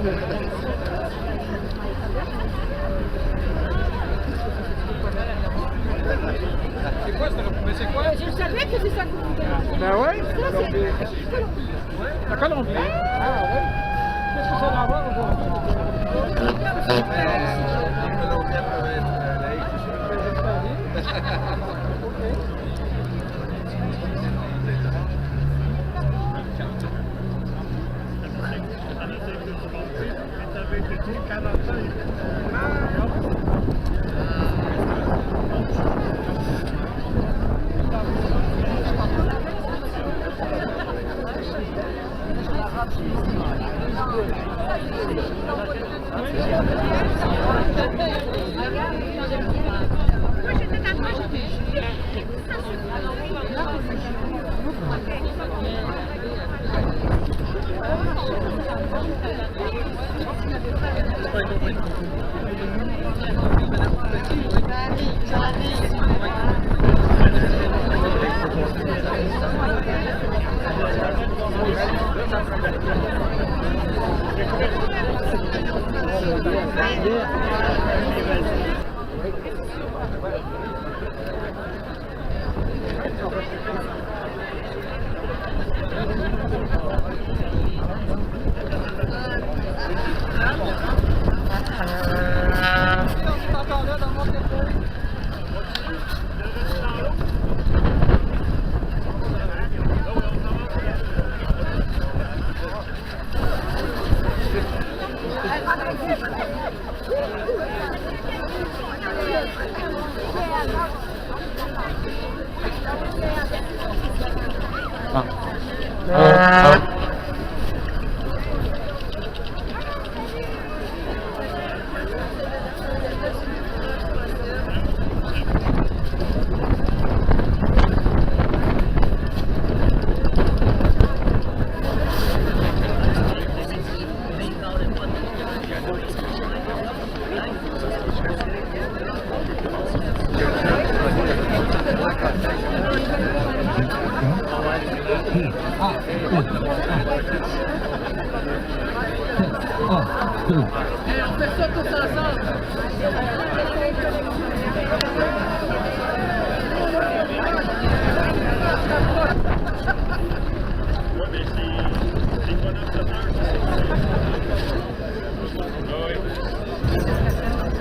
C'est quoi ça? Mais c'est quoi? Je savais que c'est ça que vous demandez. Ben ouais, Colombie. La Colombie. Ah ouais. Qu'est-ce que ça a à voir aujourd'hui?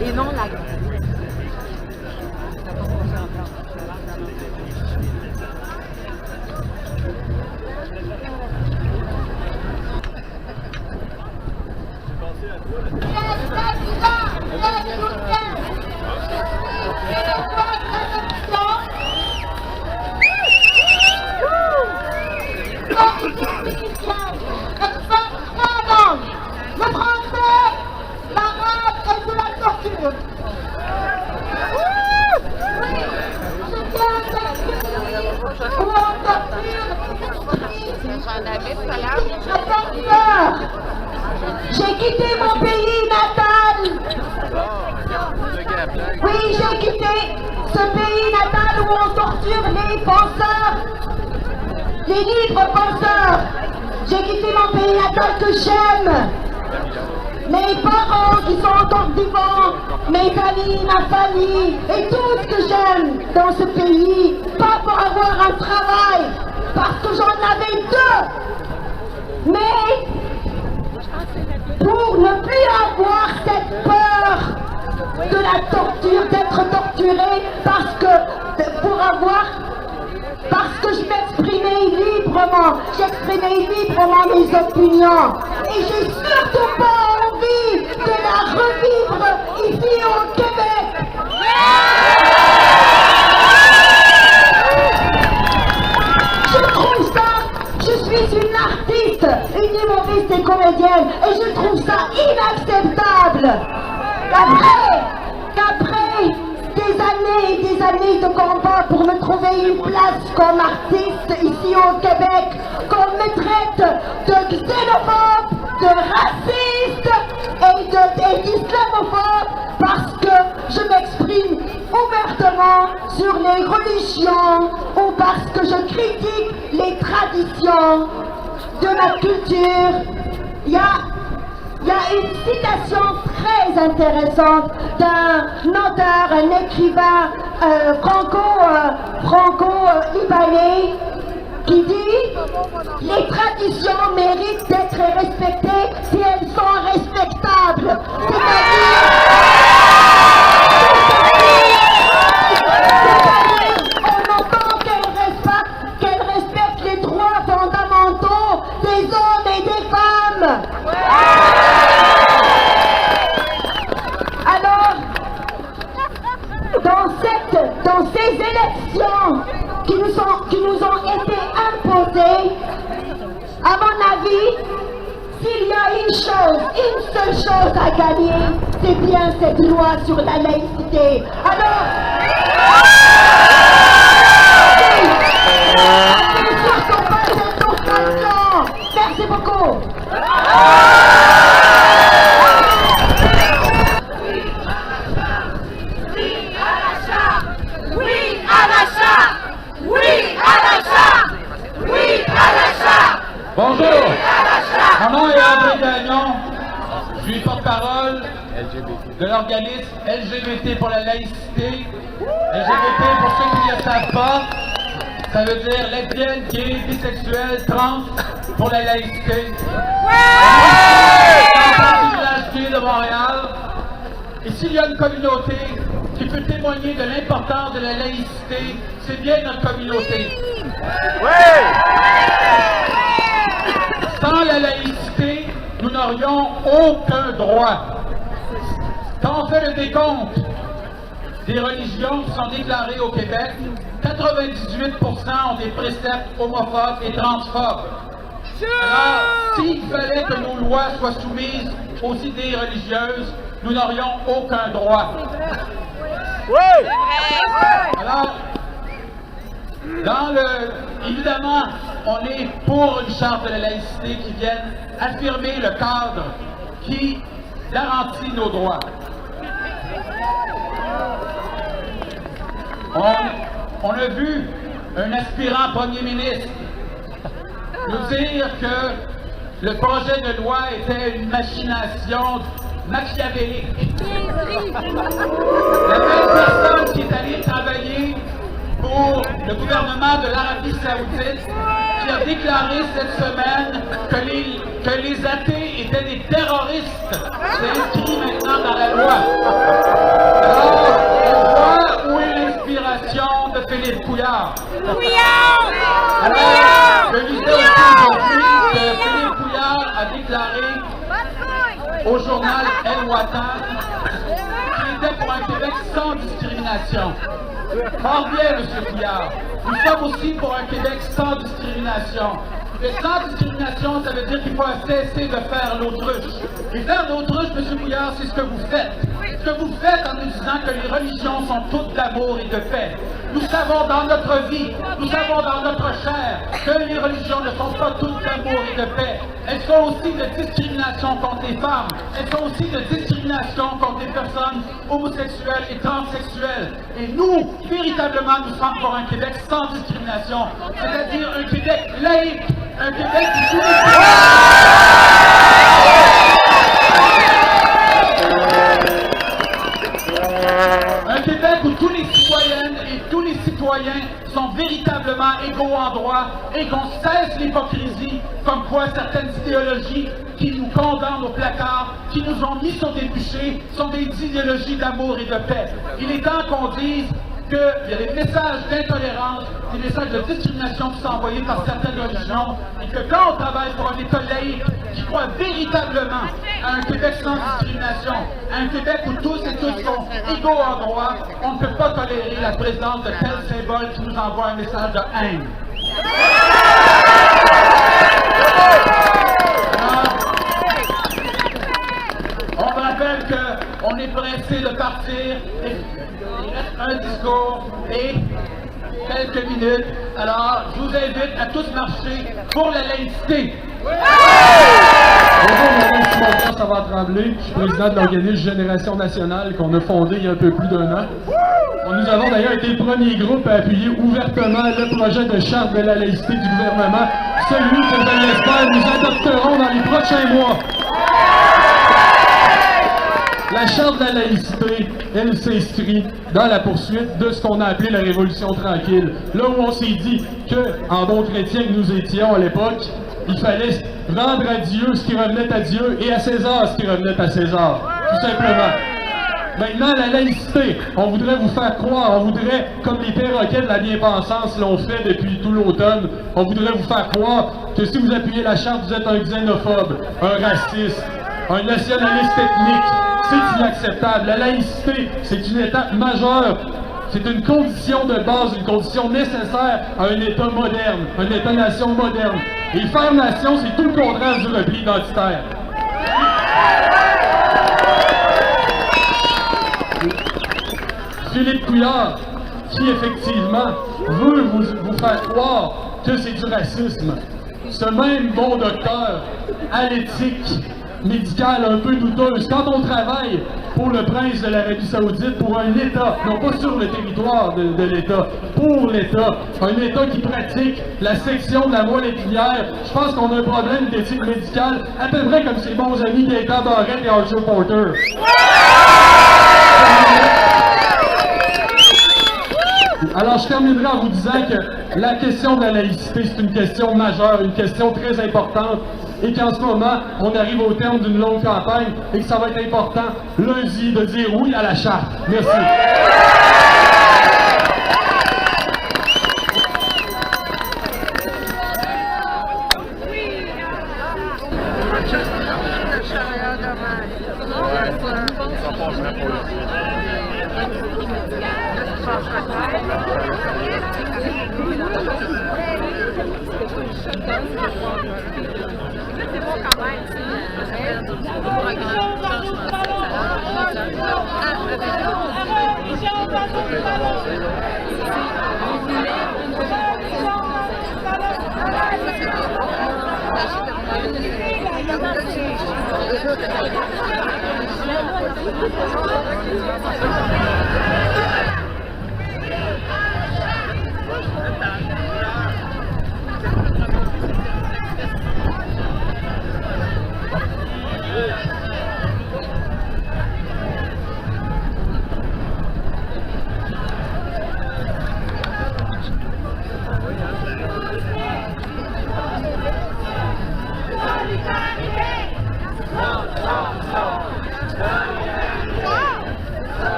Et non la J'ai quitté mon pays natal. Oui, j'ai quitté ce pays natal où on torture les penseurs, les libres penseurs. J'ai quitté mon pays natal que j'aime. Mes parents qui sont encore vivants, mes amis, ma famille et tout ce que j'aime dans ce pays. Pas pour avoir un travail, parce que j'en avais deux. Mais pour ne plus avoir cette peur de la torture, d'être torturé, parce que je m'exprimais librement, j'exprimais librement mes opinions. Et j'ai surtout pas envie de la revivre ici au Québec. Je trouve ça, je suis une artiste, une humoriste et comédienne, et je trouve ça inacceptable qu'après des années et des années de combat pour me trouver une place comme artiste ici au Québec, qu'on me traite de xénophobe, de raciste et d'islamophobe parce que je m'exprime ouvertement sur les religions ou parce que je critique les traditions de ma culture. Il y il y a une citation très intéressante d'un auteur, un écrivain franco-libanais qui dit « Les traditions méritent d'être respectées si elles sont respectables. » C'est-à-dire, on entend qu'elle respecte les droits fondamentaux des hommes et des femmes. Alors, dans ces élections qui nous ont été imposées, à mon avis, s'il y a une seule chose à gagner, c'est bien cette loi sur la laïcité. Alors, merci beaucoup. Bonjour, mon nom est André Gagnon, je suis porte-parole de l'organisme LGBT pour la laïcité. LGBT, pour ceux qui ne le savent pas, ça veut dire lesbienne, gay, bisexuel, trans pour la laïcité. C'est un village gay de Montréal. Et s'il y a une communauté qui peut témoigner de l'importance de la laïcité, c'est bien notre communauté. Sans la laïcité, nous n'aurions aucun droit. Quand on fait le décompte des religions qui sont déclarées au Québec, 98% ont des préceptes homophobes et transphobes. Alors, s'il fallait que nos lois soient soumises aux idées religieuses, nous n'aurions aucun droit. Alors, évidemment, on est pour une charte de la laïcité qui vienne affirmer le cadre qui garantit nos droits. On a vu un aspirant premier ministre nous dire que le projet de loi était une machination machiavélique. La même personne qui est allée travailler pour le gouvernement de l'Arabie Saoudite, qui a déclaré cette semaine que les athées étaient des terroristes. C'est inscrit maintenant dans la loi. Alors, on voit où est l'inspiration de Philippe Couillard. Alors, je lisais aussi aujourd'hui que Philippe Couillard a déclaré au journal El Watan qu'il était pour un Québec sans discrimination. Fort bien, M. Couillard. Nous sommes aussi pour un Québec sans discrimination. Et sans discrimination, ça veut dire qu'il faut cesser de faire l'autruche. Et faire l'autruche, M. Couillard, c'est ce que vous faites. Ce que vous faites en nous disant que les religions sont toutes d'amour et de paix. Nous savons dans notre vie, nous savons dans notre chair que les religions ne sont pas toutes d'amour et de paix. Elles sont aussi de discrimination contre les femmes. Elles sont aussi de discrimination contre les personnes homosexuelles et transsexuelles. Et nous, véritablement, nous sommes pour un Québec sans discrimination. C'est-à-dire un Québec laïque, un Québec qui un Québec où tous les citoyennes et tous les citoyens sont véritablement égaux en droit et qu'on cesse l'hypocrisie comme quoi certaines idéologies qui nous condamnent au placard, qui nous ont mis sur des bûchers, sont des idéologies d'amour et de paix. Il est temps qu'on dise qu'il y a des messages d'intolérance, des messages de discrimination qui sont envoyés par certaines religions, et que quand on travaille pour un État laïque qui croit véritablement à un Québec sans discrimination, à un Québec où tous et toutes sont égaux en droit, on ne peut pas tolérer la présence de tels symboles qui nous envoient un message de haine. On me rappelle qu'on est pressé de partir. Il reste un discours et quelques minutes. Alors, je vous invite à tous marcher pour la laïcité. Bonjour, mon nom est Simon Savard Tremblay. Je suis président de l'organisme Génération Nationale qu'on a fondé il y a un peu plus d'1 an. Nous avons d'ailleurs été le premier groupe à appuyer ouvertement le projet de charte de la laïcité du gouvernement, celui que je l'espère nous adopterons dans les prochains mois. La Charte de la laïcité, elle s'inscrit dans la poursuite de ce qu'on a appelé la Révolution tranquille. Là où on s'est dit que, en bons chrétiens que nous étions à l'époque, il fallait rendre à Dieu ce qui revenait à Dieu et à César ce qui revenait à César, tout simplement. Maintenant, la laïcité, on voudrait vous faire croire, on voudrait, comme les perroquets de la bien-pensance l'ont fait depuis tout l'automne, on voudrait vous faire croire que si vous appuyez la Charte, vous êtes un xénophobe, un raciste, un nationaliste ethnique. C'est inacceptable. La laïcité, c'est une étape majeure. C'est une condition de base, une condition nécessaire à un État moderne, un État-nation moderne. Et faire nation, c'est tout le contraire du repli identitaire. Philippe Couillard, qui effectivement veut vous faire croire que c'est du racisme. Ce même bon docteur à l'éthique médicale un peu douteuse, quand on travaille pour le prince de l'Arabie Saoudite, pour un État, non pas sur le territoire de l'État, pour l'État, un État qui pratique la section de la moelle épinière, je pense qu'on a un problème d'éthique médicale à peu près comme ses bons amis Gaëtan Barrette et Archer Porter. Alors, je terminerai en vous disant que la question de la laïcité, c'est une question majeure, une question très importante, et qu'en ce moment, on arrive au terme d'une longue campagne, et que ça va être important, lundi, de dire oui à la Charte. Merci.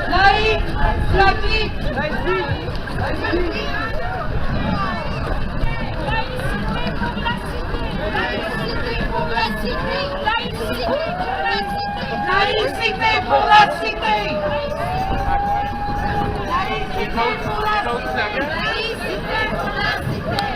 Laïque, Laïcité pour la cité. Laïcité pour la cité. Laïcité pour la cité.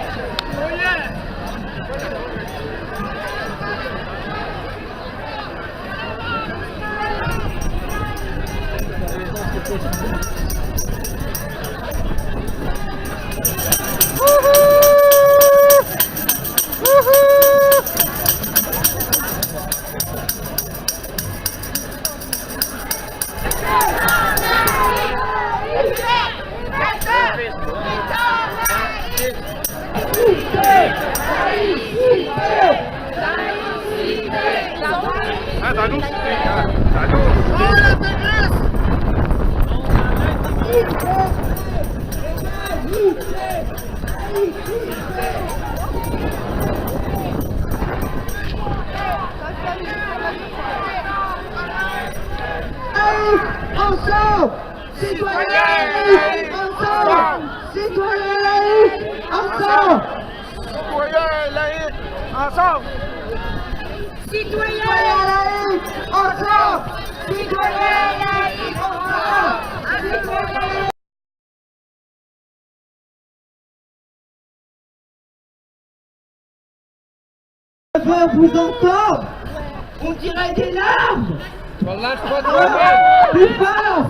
Ensemble, citoyens laïcs, ensemble, citoyens laïcs, ensemble, Citoyens laïcs, ensemble! citoyens laïcs, ensemble, citoyens laïcs, ensemble, citoyens. Je veux vous entendre, on dirait des larmes. Plus fort!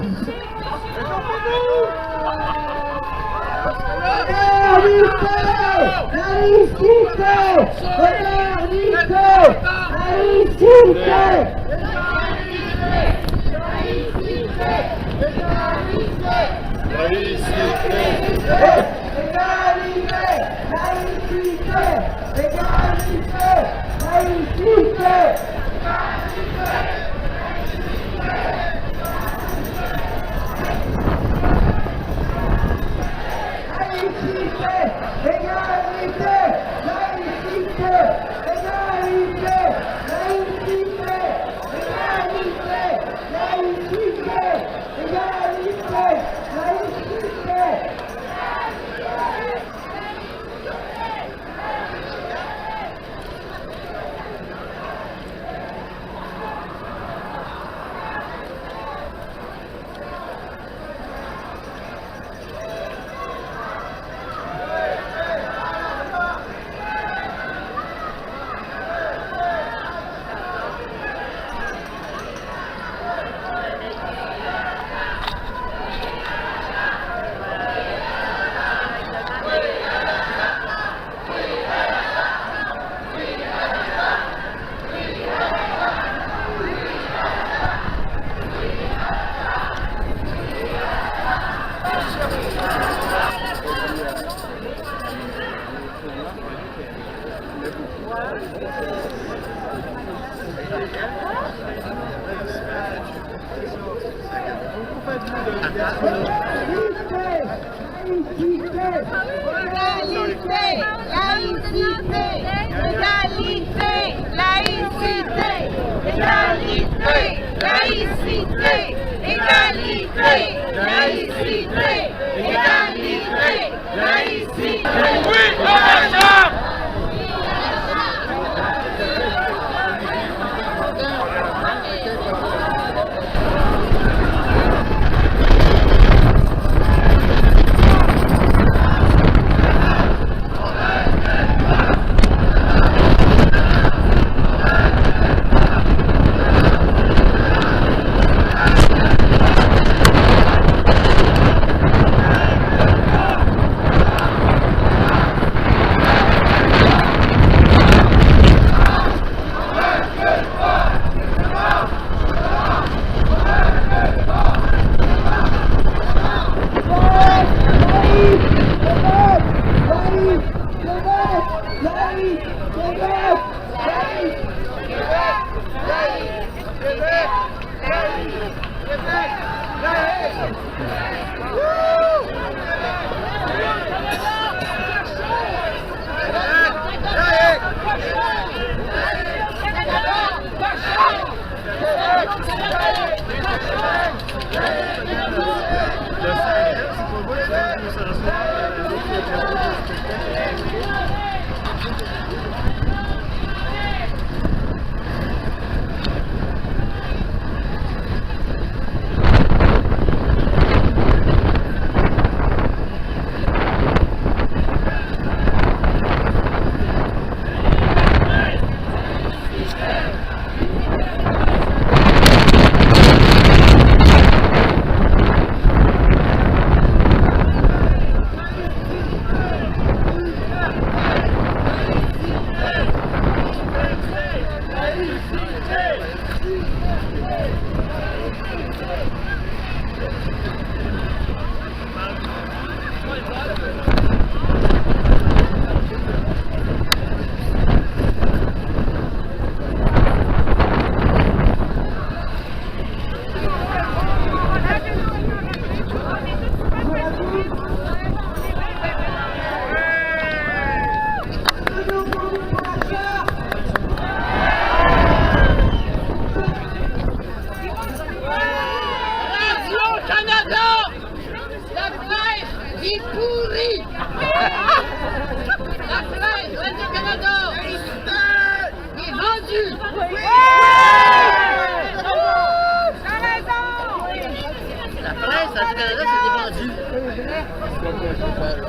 Modernité! Laïcité! Modernité! Laïcité!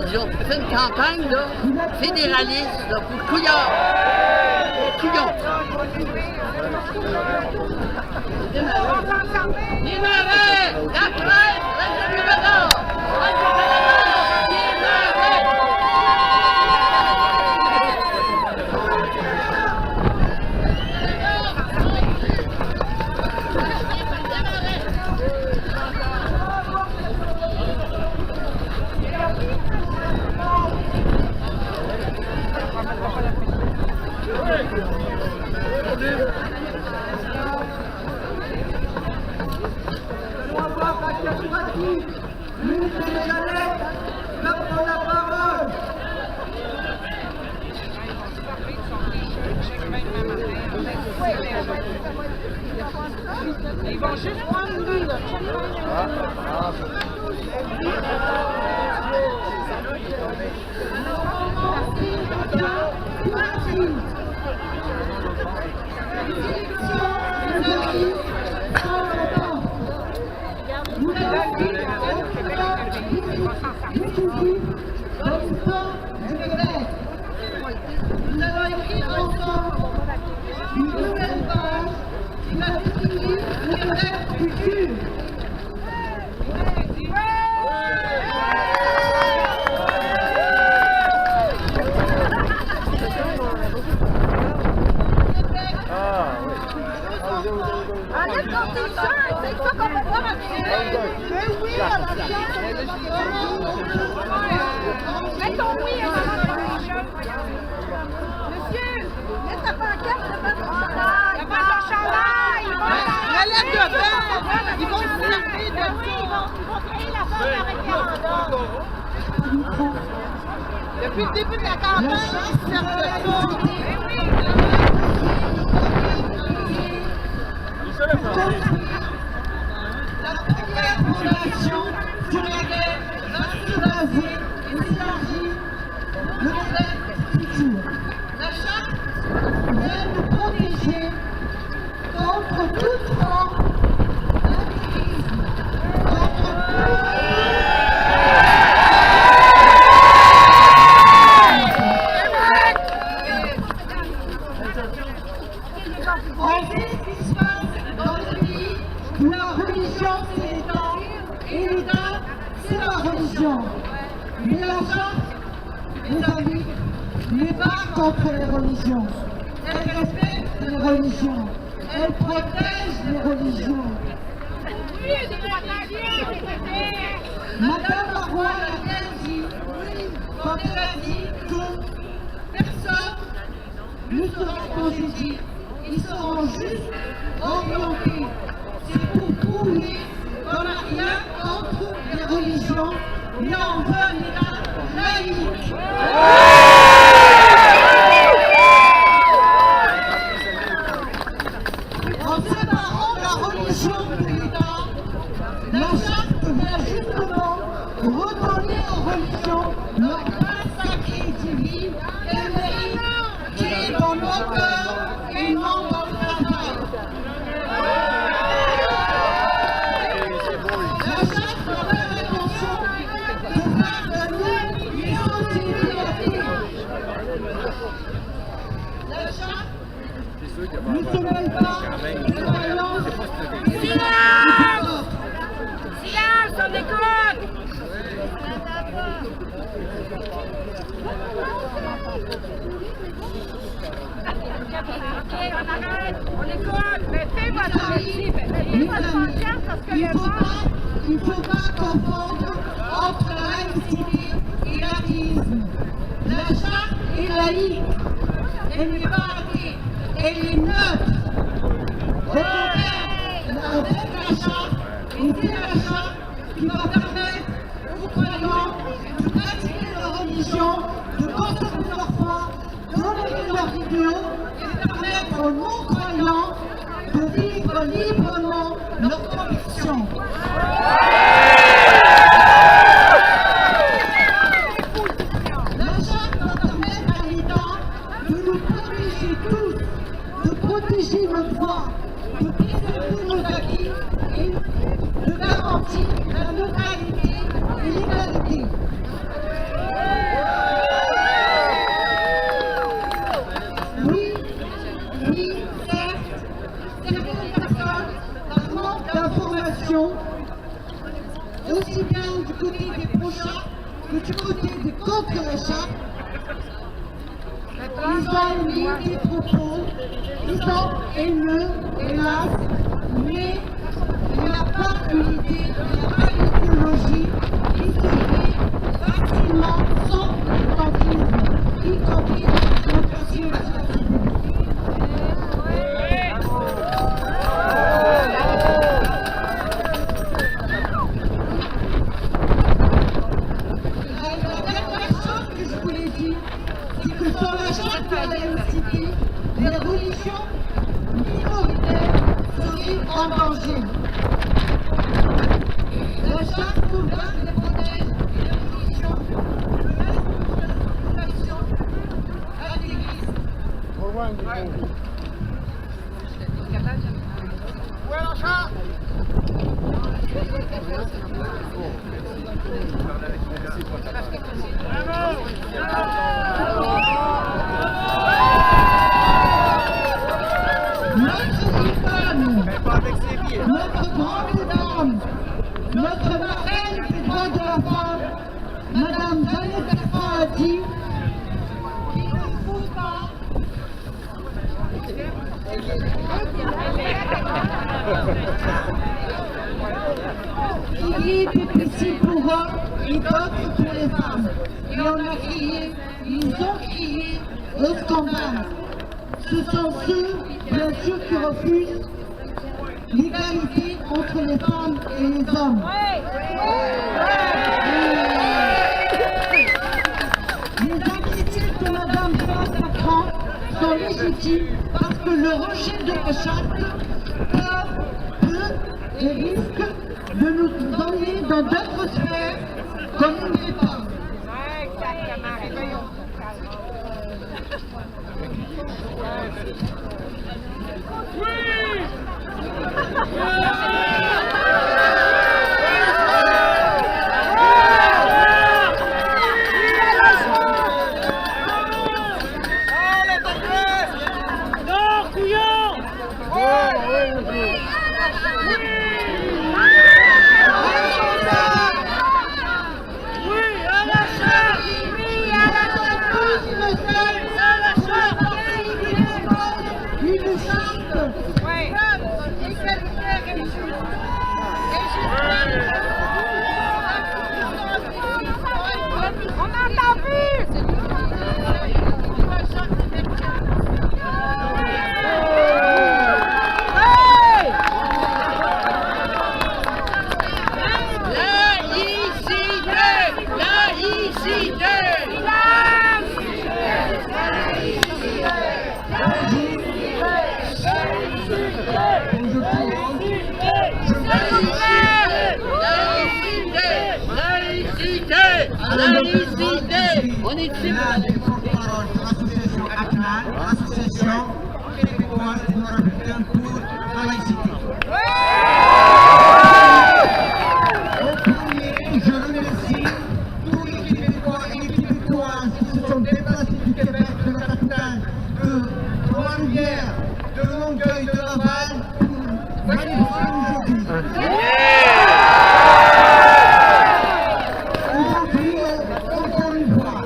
Ils ont fait une campagne là, fédéraliste là, pour Couillard. Couillon. Les marais, la crève, la Canada, Ils vont juste prendre lui, là. Nous allons écrire ensemble une nouvelle page qui va définir une vraie culture. Enlève ton t-shirt, c'est ça qu'on va voir après. Mais oui, on a Mets ton oui à ton t-shirt. Monsieur, mets ta pancarte devant ton chandail. Devant ton chandail. Relève devant. Ils vont se servir de oui. Ils vont créer la femme de référendum. Depuis le début de la campagne, ils se servent de ça. La première fondation sur laquelle va se baser et s'élargir le modèle futur. La charte vient nous protéger contre toute forme d'activisme, contre on sait ce qui se passe dans le pays où la religion c'est l'État et l'État c'est la religion. Mais la charte, les amis, n'est pas contre les religions. Elle respecte les religions. Elle protège les religions. Madame Leroy l'a bien dit quand elle a dit que personne ne sera congédié. Ils seront juste orientés. C'est pour prouver qu'on n'a rien contre les religions, mais on veut un État laïque. En séparant la religion de l'État, la charte vient justement redonner aux religions leur place sacrée et divine et mérite qui est dans nos cœurs et non dans le travail. La charte doit faire attention de faire de nous une société athée. La charte ne se mêle pas de violence. Silence, on écoute. Ok, on arrête, on écoute, mais fais votre pancarte parce que Il ne faut pas confondre entre la laïcité et l'athéisme. La charte est laïque. Elle n'est pas athée. Elle est neutre. Au contraire, avec la charte, et c'est la charte qui va permettre aux croyants de pratiquer leur religion, de conserver leur foi, d'honorer leurs idéaux et permettre aux non-croyants de vivre librement leurs convictions. La charte va permettre à l'État de nous protéger tous, de protéger notre voix, de préserver nos acquis et de garantir la neutralité et l'égalité. population, aussi bien du côté des pro-chats que du côté des contre la charte. Ils ont mis des propos qui sont haineux, hélas, mais il n'y a pas une idée, il n'y a pas une idéologie qui se fait facilement sans militantisme, y compris dans la démocratie et la société. La dernière chose que je voulais dire, c'est que sans la charte de la laïcité, les religions minoritaires seraient en danger. La charte sauvegarde et protège les religions de l'action à l'Église. Où est la charte? Notre grande dame, notre marraine des droits de la femme, Madame Jeannette Bertrand a dit qu'il ne faut pas qu'il y ait des principes pour eux et d'autres pour les femmes. Et on a crié, ils ont crié au scandale. Ce sont ceux, bien sûr, qui refusent l'égalité entre les femmes et les hommes. Les inquiétudes de Madame Jeannette Bertrand sont légitimes parce que le rejet de la charte peut et risque de nous emmener dans d'autres sphères comme une réforme. On est ici. Là, les porte-parole de l'association ACNAL, l'association québécoise des Nord-Africains pour la laïcité. Au premier, je remercie tous les Québécois et les Québécoises qui se sont déplacés du Québec, de la capitale, de Trois-Rivières, de Longueuil, de Laval, pour manifester aujourd'hui. Encore une fois,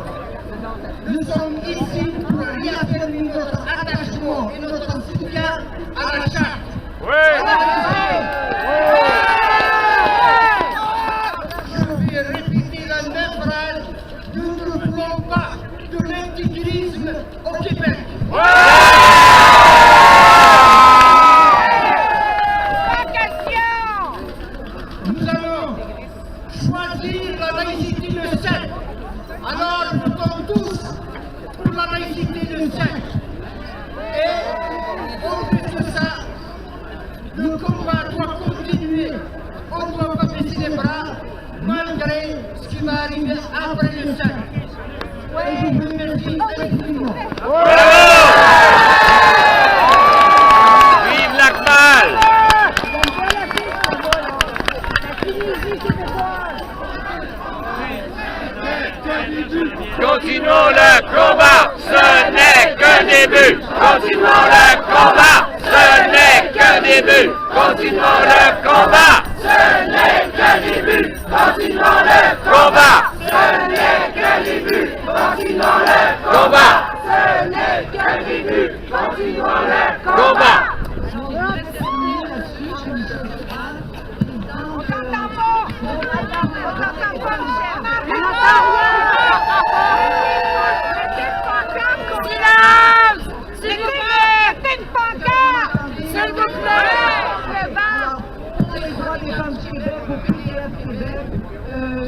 nous sommes ici pour réaffirmer notre attachement et notre soutien à la charte. Je vais répéter la même phrase. Nous ne voulons pas de l'intégrisme au Québec. Nous allons choisir la laïcité le 7. Alors nous sommes tous pour la laïcité le 7. Et au plus de ça, le combat doit continuer. On ne doit pas baisser les bras malgré ce qui va arriver après le 7. Et je vous remercie infiniment. Vive l'ACNAL! Continuons le combat, ce n'est qu'un début. Continuons le combat, ce n'est qu'un début. Continuons le combat, ce Combat! Ce n'est qu'un début! Continuons le combat! Ce n'est qu'un début! Continuons le combat!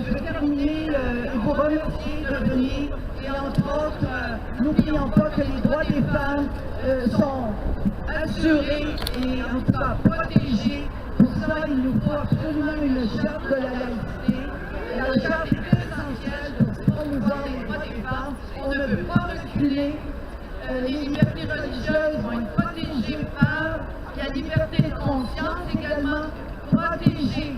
Je vais terminer et vous remercier de venir et entre autres, n'oublions pas que les droits des femmes sont assurés et en tout cas protégés. Pour ça, il nous faut absolument une charte de la laïcité. La charte est essentielle pour promouvoir les droits des femmes. On ne peut pas reculer. Les libertés religieuses vont être protégées par la liberté de conscience également protégée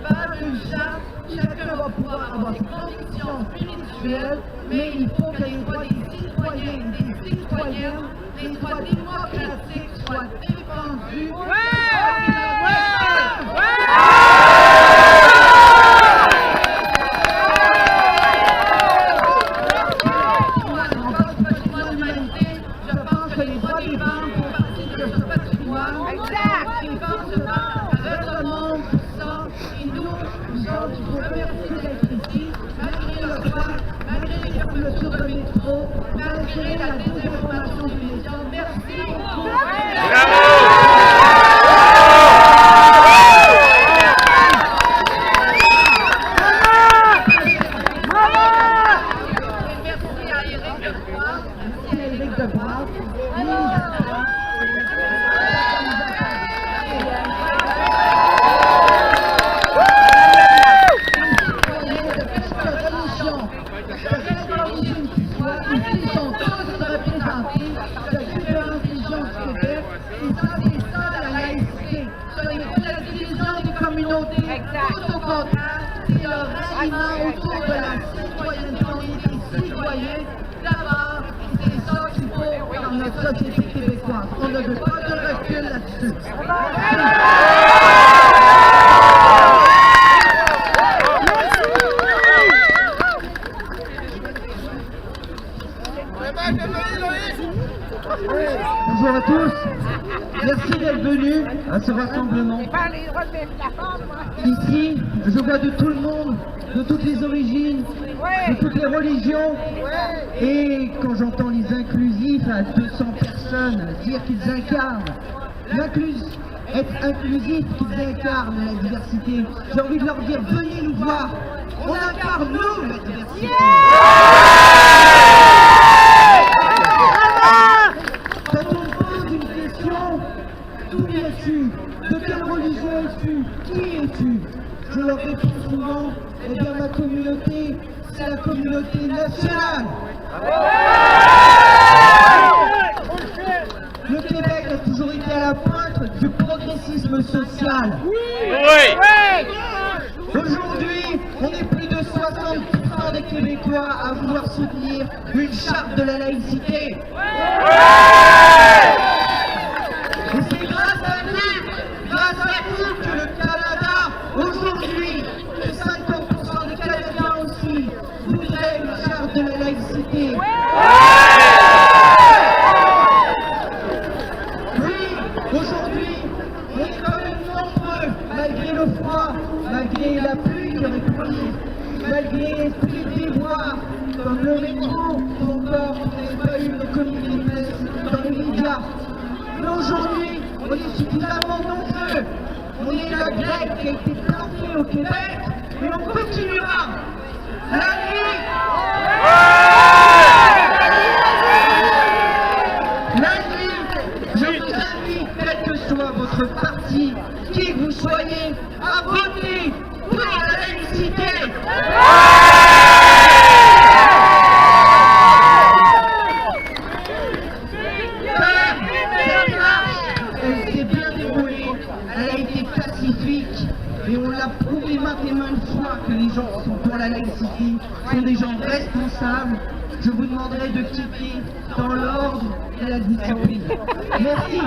par une charte. Chacun va pouvoir avoir ses convictions spirituelles, mais il faut que les droits des citoyens et des citoyennes, les droits démocratiques soient défendus. Je pense que les droits des femmes font partie de ce patrimoine. Exact. Les femmes se battent à travers le monde pour ça. Et nous autres, il faut remercier d'être ici, malgré le froid, malgré les fermetures de métro, malgré la désinformation des médias. Merci beaucoup. Tout au contraire, c'est le ralliement autour de la citoyenneté et des citoyens d'abord. C'est ça qu'il faut dans notre société québécoise. On ne veut pas de recul là-dessus. Bonjour à tous. Merci d'être venus à ce rassemblement. Ici, je vois de tout le monde, de toutes les origines, de toutes les religions. Et quand j'entends les inclusifs à 200 personnes dire qu'ils incarnent être inclusif, qu'ils incarnent la diversité, j'ai envie de leur dire, venez nous voir. On incarne, nous, la diversité. Quand on pose une question, d'où viens-tu? De quelle religion es-tu? Qui es-tu? Je leur réponds souvent, eh bien ma communauté, c'est la communauté nationale. Le Québec a toujours été à la pointe du progressisme social. Oui! Aujourd'hui, on est plus de 60% des Québécois à vouloir soutenir une charte de la laïcité. Et c'est grâce à vous que le Canada, aujourd'hui, et 50% des Canadiens aussi, voudraient une charte de la laïcité. Oui, aujourd'hui, on est quand même nombreux, malgré le froid, malgré la pluie qui aurait pris, malgré tous les déboires, comme le métro, ou encore on n'a pas eu de communiqué de presse dans les médias. Mais aujourd'hui, on est suffisamment nombreux. On est la grecque qui a été plantée au Québec, et on continuera. La nuit, je vous invite, quel que soit votre parti, qui que vous soyez, à voter pour la laïcité. Elle s'est bien déroulée, elle a été pacifique et on l'a prouvé maintes et maintes fois que les gens qui sont pour la laïcité sont des gens responsables. Je vous demanderai de quitter dans l'ordre et la discipline. Merci.